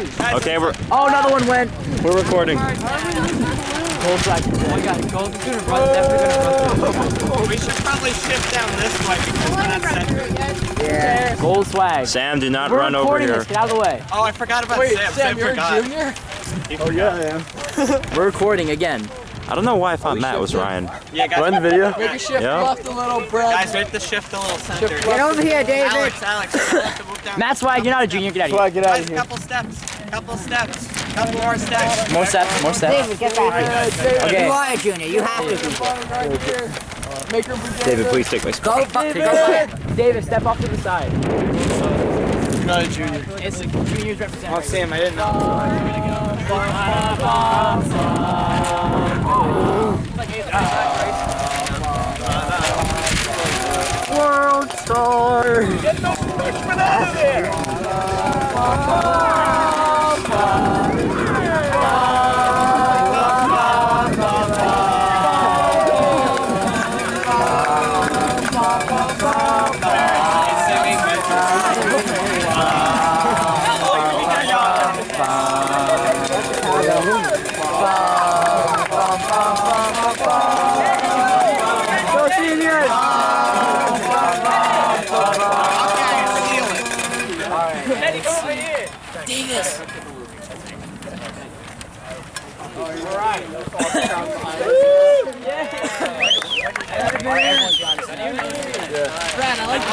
Okay, we're. Oh, another one went. We're recording. Gold flag. Oh my God, Gold's gonna run. Definitely gonna run. We should probably shift down this way because that's center. Yeah. Gold swag. Sam, do not We're run over recording here. this. Get out of the way. Oh, I forgot about Sam. Sam you're forgot. a junior? Oh yeah, I am. We're recording again. I don't know why I thought Matt was Ryan. Yeah, guys. Run the video. Make a shift Yeah. left a little, Brad. Guys, we have to shift a little center. Get over here, David. Alex, we'll have to move down. Matt Swag, you're not a junior. Get out of here. Guys, couple steps. Couple more steps. More steps. More steps. David, get back here. Okay. You are a junior. You have to be. David, please take my spot. Go back. David, step off to the side. You're not a junior. It's a juniors representative. Oh, Sam, I didn't know. World Star. Get those freshmen out of there! Davis. Brad, I like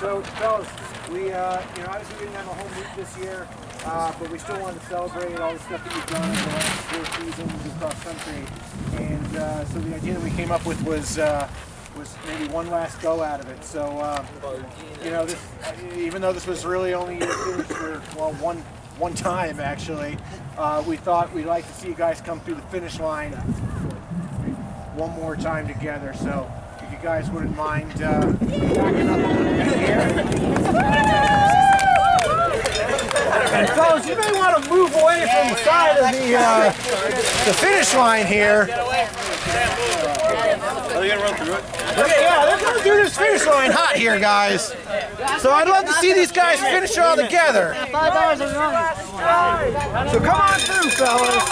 So, fellas, we, obviously we didn't have a home week this year, but we still wanted to celebrate all the stuff that you've done in the last 4 seasons across country. And so the idea that we came up with was maybe one last go out of it. So, this, even though this was really only finished for one time actually, we thought we'd like to see you guys come through the finish line one more time together. So, if you guys wouldn't mind backing up a little bit here. And fellas, you may want to move away from the side of the finish line here. Are they gonna run through it? Yeah, they're going to do this finish line hot here, guys. So I'd love to see these guys finish all together. So come on through, fellas.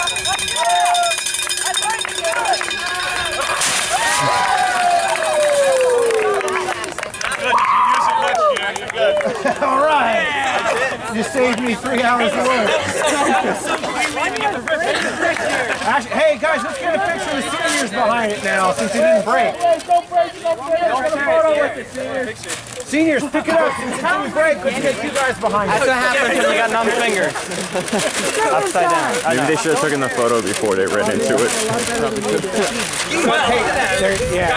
All right. You saved me 3 hours of work. Actually, hey guys, let's get a picture of the seniors behind it now, since it didn't break. Seniors, pick it up. Since it didn't break, let's get you guys behind it. That's what happened because we got numb fingers. Upside down. Maybe they should have taken the photo before they ran into it. Yeah.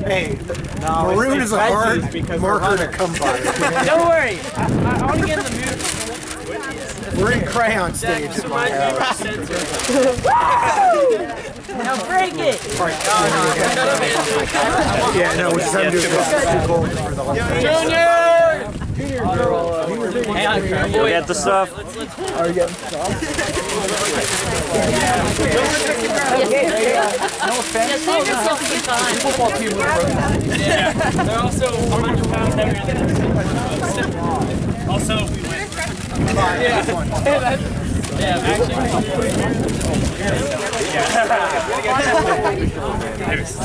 Hey, maroon is a hard marker to come by. Don't worry. I want to get in the mood. We're in crayon stage at my house. Now break it. Yeah, no, we're just trying to do this. It's too cold for the left. Go get the stuff. Are you getting stuff? Football team would have run. They're also 100 pounds heavier than us. Also, we went.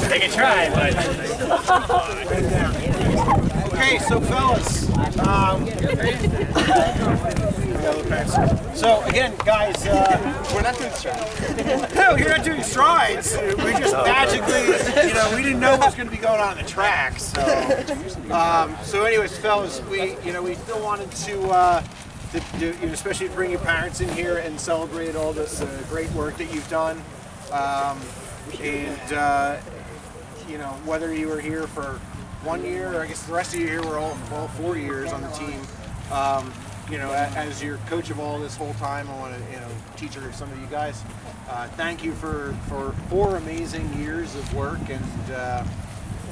Take a try, but. Okay, so fellas, so again, guys, We're not doing strides. no, you're not doing strides. We just magically, we didn't know what was going to be going on in the track. So anyways, fellas, we still wanted to especially bring your parents in here and celebrate all this great work that you've done. Whether you were here for 1 year, or I guess the rest of you here were all 4 years on the team. you know, as your coach of all this whole time, I want to, you know, teacher of some of you guys, thank you for 4 amazing years of work. And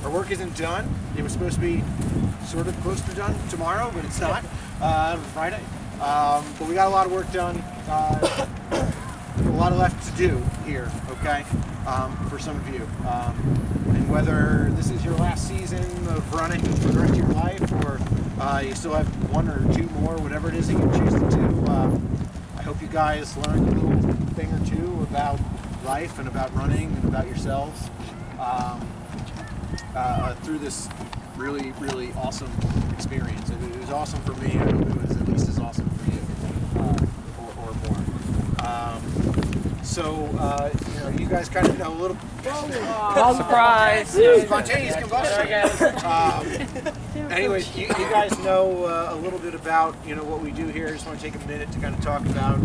our work isn't done. It was supposed to be sort of close to done tomorrow, but it's not. Friday. But we got a lot of work done. A lot left to do here, okay, for some of you. And whether this is your last season of running for the rest of your life, or you still have 1 or 2 more, whatever it is that you choose to do, I hope you guys learned a little thing or two about life and about running and about yourselves through this really, really awesome experience. It was awesome for me. I hope it was at least as awesome for you, or more. You know, you guys kind of know a little. Surprise! Spontaneous combustion. Anyways, you guys know a little bit about, you know, what we do here. I just want to take a minute to kind of talk about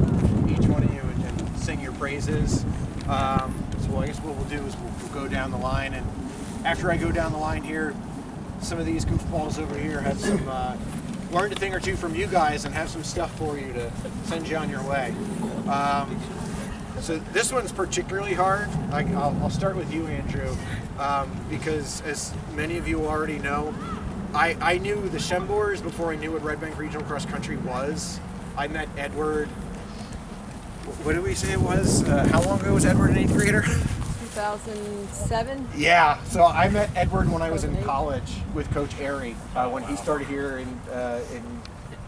each one of you and sing your praises. So I guess what we'll do is we'll go down the line, and after I go down the line here, some of these goofballs over here have some learned a thing or two from you guys and have some stuff for you to send you on your way. So this one's particularly hard. I'll start with you, Andrew, because as many of you already know, I knew the Schembors before I knew what Red Bank Regional Cross Country was. I met Edward, what did we say it was? How long ago was Edward an 8th grader? 2007? Yeah, so I met Edward when I was in college with Coach Airy, when he started here in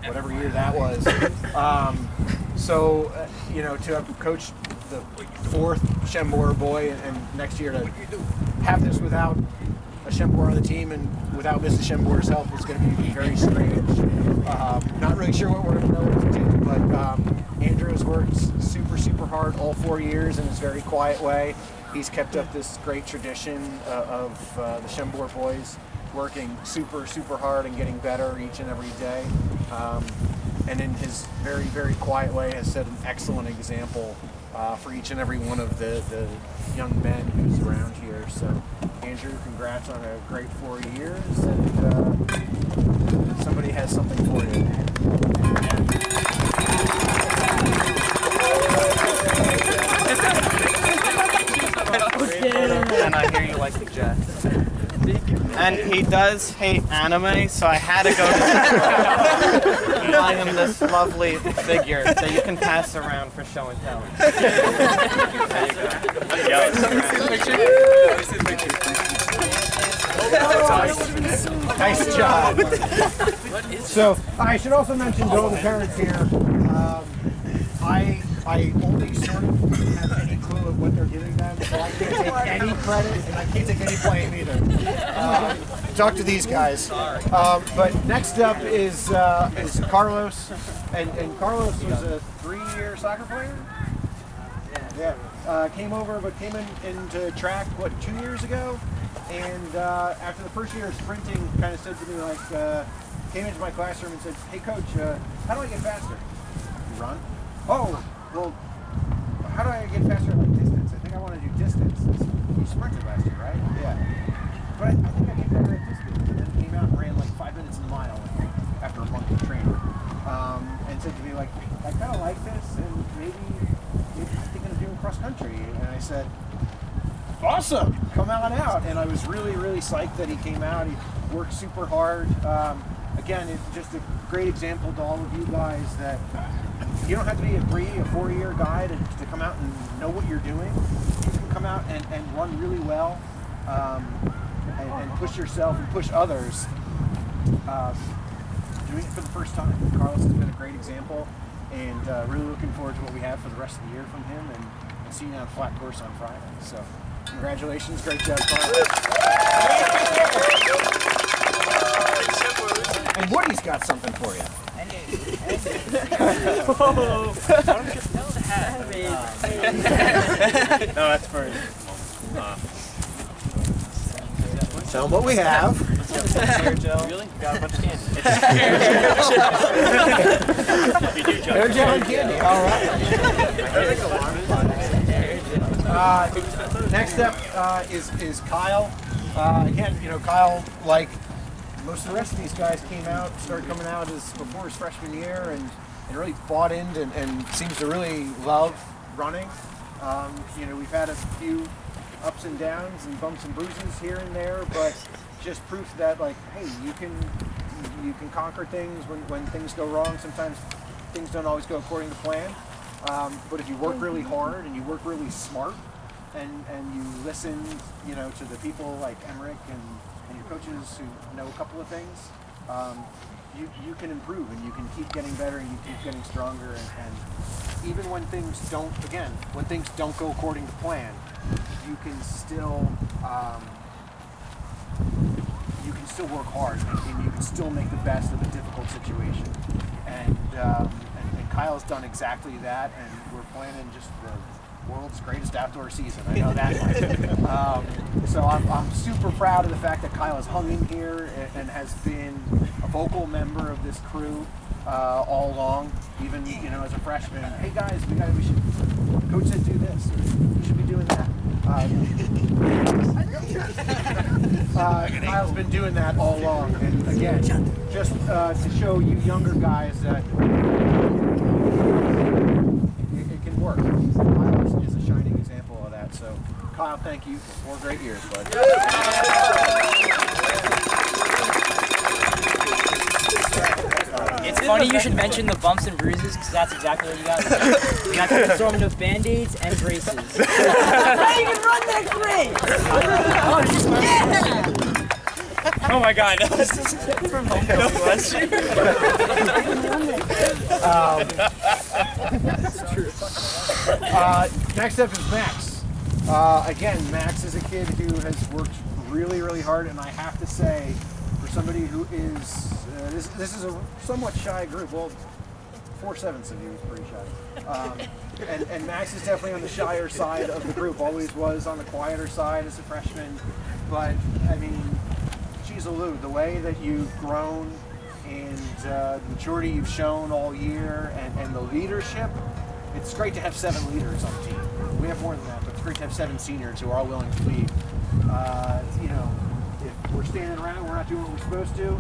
whatever year that was. You know, to have coached the 4th Schembor boy and next year to have this without a Schembor on the team and without Mrs. Schembor's help is going to be very strange. Not really sure what we're going to know what to do, but Andrew has worked super hard all 4 years in his very quiet way. He's kept up this great tradition of the Schembor boys working super hard and getting better each and every day. And in his very quiet way has set an excellent example for each and every one of the young men who's around here. So Andrew, congrats on a great 4 years, and somebody has something for you. And I hear you like the Jets. And he does hate anime, so I had to go to buy him this lovely figure that you can pass around for show and tell. Nice job. So I should also mention to all the parents here, I only sort of have any clue of what they're giving them, so I can't take any credit and I can't take any blame either. Talk to these guys. But next up is Carlos, and Carlos was a 3-year soccer player. Yeah. Came over, but came into track 2 years ago, and after the first year of sprinting, kind of said to me like, came into my classroom and said, "Hey coach, how do I get faster?" You run? Oh, well, how do I get faster at distance? I think I want to do distance. You sprinted last year, right? Yeah. But I think I get better at distance. And then came out and ran like 5 minutes in the mile after a month of training. And said to me like, I kind of like this, and maybe I'm thinking of doing cross country. And I said, awesome, come on out. And I was really psyched that he came out. He worked super hard. Again, it's just a great example to all of you guys that you don't have to be a 4-year guy to come out and know what you're doing. You can come out and run really well, and push yourself and push others. Doing it for the first time. Carlos has been a great example, and really looking forward to what we have for the rest of the year from him, and seeing you on a flat course on Friday. So congratulations, great job, Carlos. And Woody's got something for you. No, that's for Tell them what we have. hair gel. Really? Got a bunch of candy. Hair gel and candy. All right. Next up is Kyle. Again, you know, Kyle, like most of the rest of these guys started coming out as before his freshman year, and really bought in and seems to really love running. You know, we've had a few ups and downs and bumps and bruises here and there, but just proof that, like, hey, you can conquer things when things go wrong. Sometimes things don't always go according to plan, but if you work really hard and you work really smart and you listen, you know, to the people like Emmerich and your coaches who know a couple of things, you can improve and you can keep getting better and you keep getting stronger, and even when things don't go according to plan, you can still work hard and you can still make the best of a difficult situation. And Kyle's done exactly that, and we're planning just the world's greatest outdoor season. I know that much. So I'm super proud of the fact that Kyle has hung in here and has been a vocal member of this crew all along. Even, you know, as a freshman, hey guys, we should. Coach said do this. We should be doing that. Kyle's been doing that all along, and again, just to show you younger guys that it can work. Kyle is a shining example of that. So, Kyle, thank you for 4 great years, bud. It's funny you should mention the bumps and bruises, because that's exactly what you got. You got to throw them to Band-Aids and braces. How you can run that great? Oh my God, that was just from home. No question. Next up is Max. Again, Max is a kid who has worked really, really hard, and I have to say, for somebody who is, this is a somewhat shy group. Well, 4/7 of you is pretty shy. And Max is definitely on the shyer side of the group, always was on the quieter side as a freshman. But, I mean, geez, Lou, the way that you've grown and the maturity you've shown all year and the leadership, it's great to have 7 leaders on the team. We have more than that, but it's great to have 7 seniors who are all willing to lead. You know, if we're standing around, we're not doing what we're supposed to,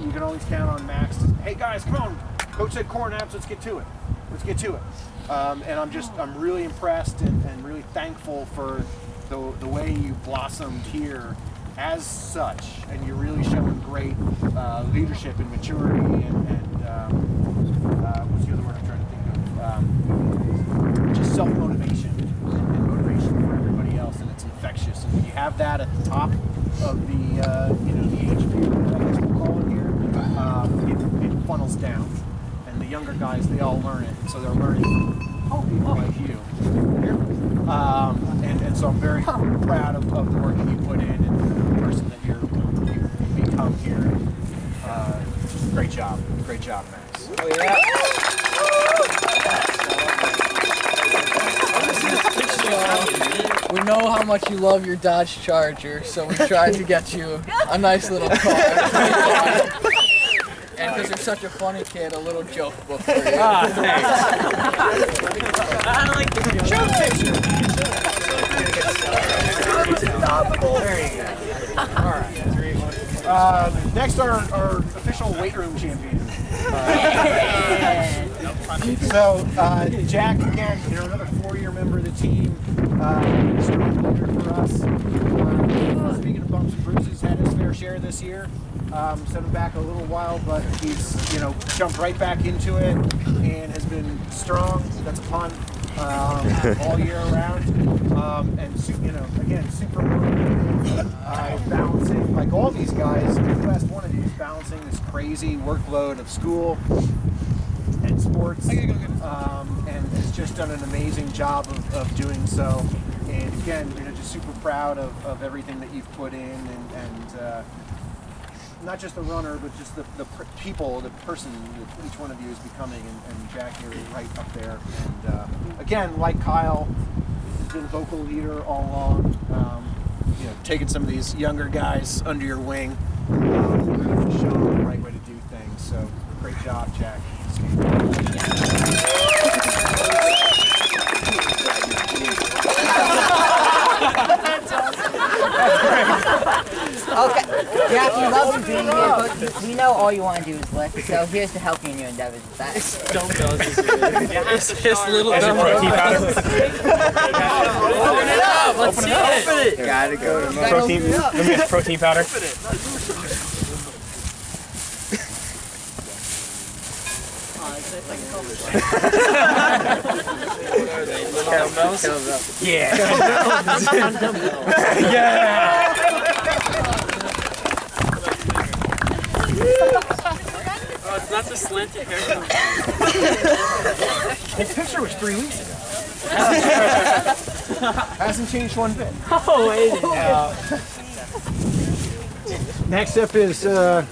you can always count on Max to, hey guys, come on, Coach said core naps, let's get to it. Let's get to it. And I'm really impressed and really thankful for the way you blossomed here as such, and you're really showing great leadership and maturity and what's the other word I'm trying to think of? Just self-motivation and motivation for everybody else, and it's infectious. And when you have that at the top of the the age pyramid, I guess we'll call it here, it funnels down, and the younger guys, they all learn it, so they're learning from people like you. And so I'm very proud of the work that you put in and the person that you've become here. Great job, Max. Oh, yeah. We know how much you love your Dodge Charger, so we tried to get you a nice little car. And because you're such a funny kid, a little joke book for you. Ah, thanks. I like the joke. Show picture. There you go. All right. Next, our official weight room champion. So Jack, again, another 4-year member of the team, strong leader for us. Speaking of bumps and bruises, had his fair share this year. Set him back a little while, but he's jumped right back into it and has been strong. That's a pun. All year around, and again, super motivated, balancing, like all these guys, the last one of these, balancing this crazy workload of school and sports, and has just done an amazing job of doing so. And again, just super proud of everything that you've put in, and not just the runner, but just the people, the person that each one of you is becoming, and Jack, you're right up there. And again, like Kyle, has been a vocal leader all along, taking some of these younger guys under your wing, really showing them the right way to do things. So great job, Jack. Okay. Jack, you love being here, but we know all you want to do is lift, so here's to help you in your endeavors with that. Dumbbells is good. It's little dumbbells. Open it up. Let's see it. Gotta go to Protein. Let me get protein powder. Dumbbells? Yeah. Yeah. Oh, it's not the slanted haircut. This picture was 3 weeks ago. Hasn't changed one bit. Oh, wait. Next up is our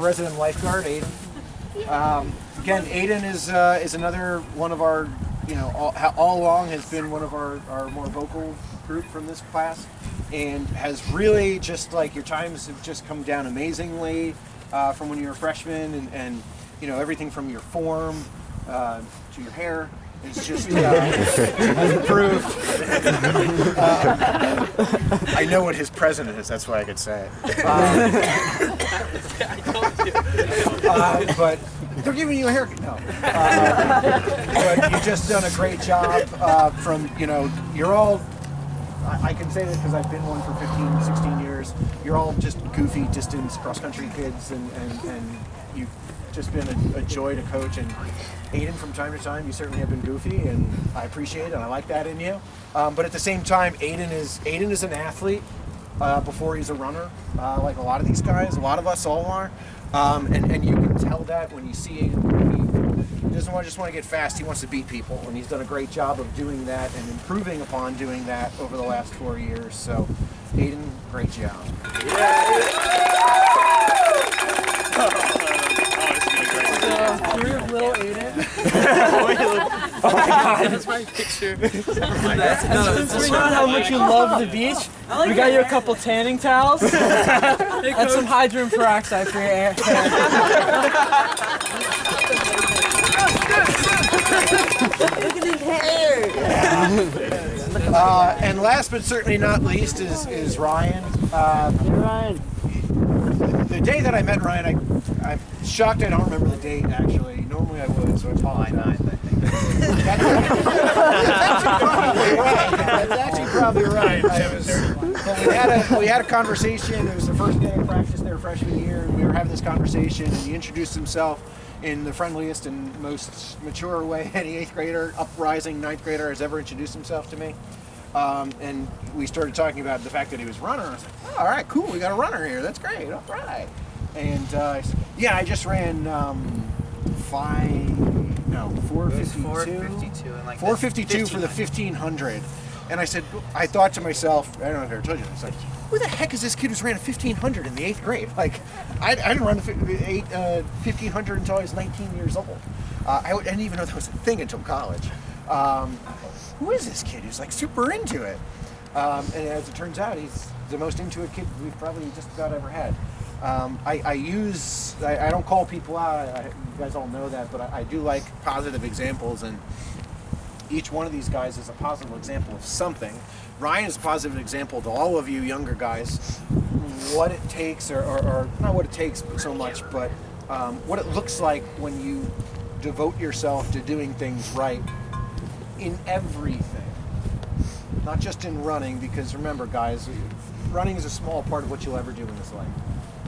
resident lifeguard, Aiden. Again, Aiden is another one of our, all along has been one of our more vocal group from this class, and has really just like your times have just come down amazingly from when you were a freshman, and everything from your form to your hair. It's just has improved. I know what his present is. That's why I could say it. But they're giving you a haircut. No. But you've just done a great job. You're all. I can say that because I've been one for 15, 16 years. You're all just goofy distance cross-country kids, and you've just been a joy to coach. And Aiden, from time to time, you certainly have been goofy, and I appreciate it, and I like that in you. But at the same time, Aiden is an athlete before he's a runner, like a lot of these guys, a lot of us all are. And you can tell that when you see Aiden. He doesn't just want to get fast, he wants to beat people, and he's done a great job of doing that and improving upon doing that over the last 4 years. So, Aiden, great job. Here's little Aiden. Oh my god, that's my picture. It's not how much you love the beach. We got you a couple tanning towels and some hydrogen peroxide for your hair. Look at his hair. And last but certainly not least is Ryan. Ryan. The day that I met Ryan, I'm shocked I don't remember the date, actually. Normally I would, so I apologize. That's actually probably right. But we had a conversation. It was the first day of practice their freshman year, and we were having this conversation, and he introduced himself in the friendliest and most mature way any 8th grader, uprising 9th grader has ever introduced himself to me. And we started talking about the fact that he was a runner. I was like, oh, all right, cool, we got a runner here. That's great, all right. And yeah, I just ran 4:52 for the 1500. And I said, I thought to myself, I don't know if I ever told you this, like, who the heck is this kid who's ran a 1500 in the 8th grade? Like, I didn't run the 1500 until I was 19 years old. I didn't even know that was a thing until college. Who is this kid who's like super into it? And as it turns out, he's the most into it kid we've probably just about ever had. I don't call people out, you guys all know that, but I do like positive examples, and each one of these guys is a positive example of something. Ryan is a positive example to all of you younger guys, what it takes, or not what it takes so much, but what it looks like when you devote yourself to doing things right in everything. Not just in running, because remember guys, running is a small part of what you'll ever do in this life.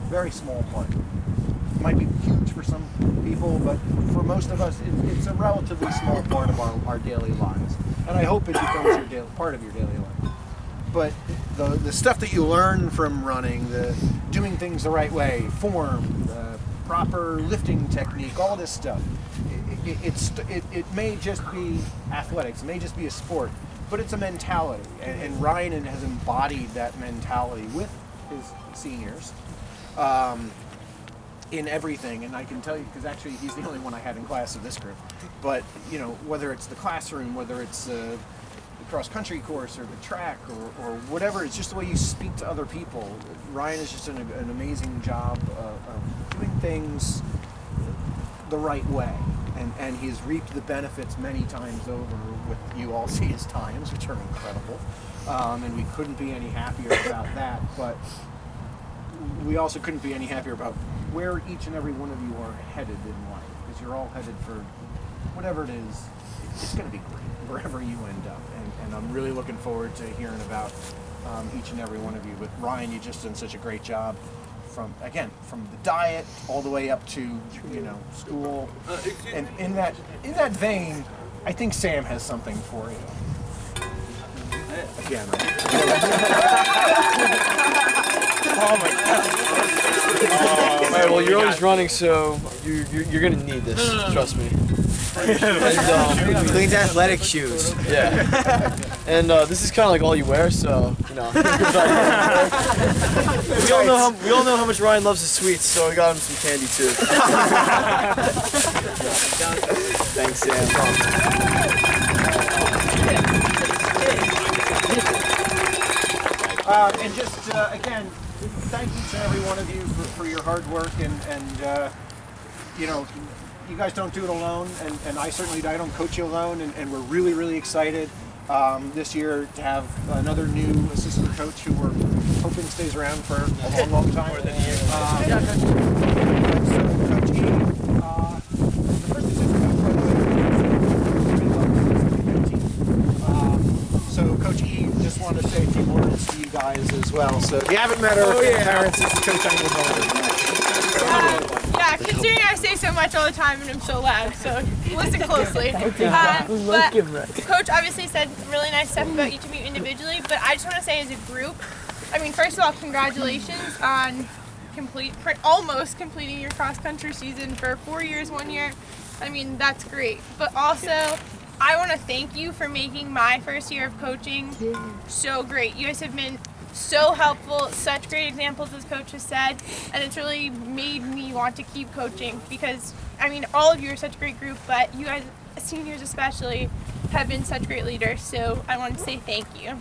Very small part. It might be huge for some people, but for most of us, it's a relatively small part of our daily lives. And I hope it becomes part of your daily life. But the stuff that you learn from running, the doing things the right way, form, the proper lifting technique, all this stuff, it may just be athletics, it may just be a sport, but it's a mentality. And Ryan has embodied that mentality with his seniors. In everything, and I can tell you because actually he's the only one I had in class of this group, but whether it's the classroom, whether it's the cross-country course or the track or whatever, it's just the way you speak to other people. Ryan has just done an amazing job of doing things the right way, and he's reaped the benefits many times over with you all see his times, which are incredible, and we couldn't be any happier about that. But we also couldn't be any happier about where each and every one of you are headed in life, because you're all headed for whatever it is. It's going to be great wherever you end up, and I'm really looking forward to hearing about each and every one of you. But Ryan, you just done such a great job from the diet all the way up to school, and in that vein, I think Sam has something for you. Again, Oh my god. Alright, well you're always running, so you're gonna need this, trust me. And, Clean athletic shoes. yeah. And this is kinda like all you wear, so we all know how much Ryan loves his sweets, so we got him some candy too. Thanks, Sam. And just again, thank each and every one of you for your hard work, and you guys don't do it alone, and I don't coach you alone, and we're really excited this year to have another new assistant coach who we're hoping stays around for a long time. More than a year. So Coach E, the first assistant coach, by the way, so Coach E, just wanted to say a few words to you guys as well. So if you haven't met her parents, this is Coach I Yeah, considering I say so much all the time and I'm so loud, so listen closely. But Coach obviously said really nice stuff about each of you individually, but I just want to say as a group, I mean, first of all, congratulations on almost completing your cross-country season for 4 years, 1 year. I mean, that's great. But also, I want to thank you for making my first year of coaching so great. You guys have been so helpful, such great examples as Coach has said, and it's really made me want to keep coaching because, I mean, all of you are such a great group, but you guys, seniors especially, have been such great leaders, so I wanted to say thank you.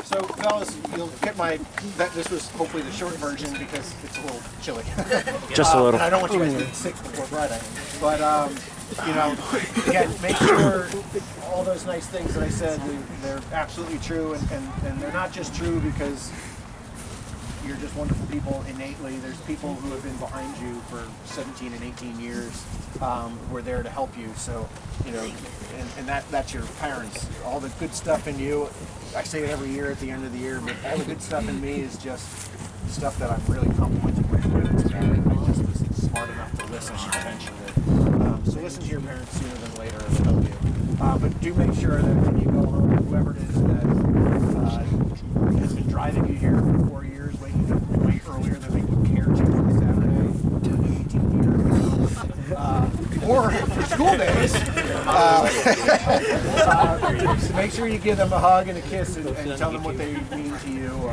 So, fellas, you'll get this was hopefully the short version because it's a little chilly. Just a little. And I don't want you guys to get sick before Friday. But, again, make sure all those nice things that I said, they're absolutely true, and they're not just true because you're just wonderful people innately. There's people who have been behind you for 17 and 18 years who are there to help you. So, and that's your parents. All the good stuff in you, I say it every year at the end of the year, but all the good stuff in me is just stuff that I'm really complimenting my parents about. I just was smart enough to listen eventually. So listen to your parents sooner than later, it'll help you. But do make sure that when you go home, whoever it is that has been driving you here for 4 years, waking up way earlier than they would care to on Saturday, 18 years, or for school days, so make sure you give them a hug and a kiss and tell them what they mean to you.